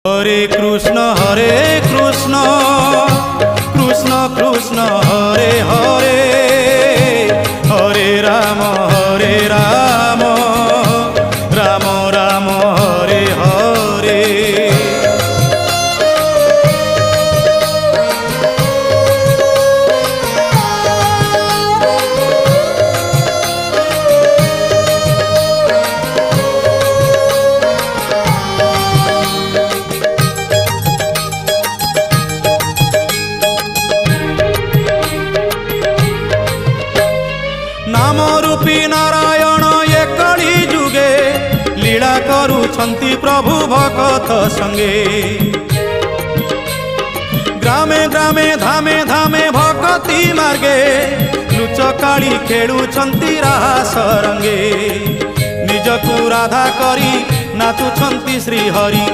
हरे कृष्ण कृष्ण कृष्ण हरे हरे, हरे राम राम राम हरे हरे। नाम रूपी नारायण ये कली जुगे, लीला करुछंती प्रभु भगत संगे। ग्रामे ग्रामे धामे धामे भगती मार्गे, लुचकाड़ी खेलुछंती रास रंगे। निजकु राधा करी नाचुछंती श्री हरि।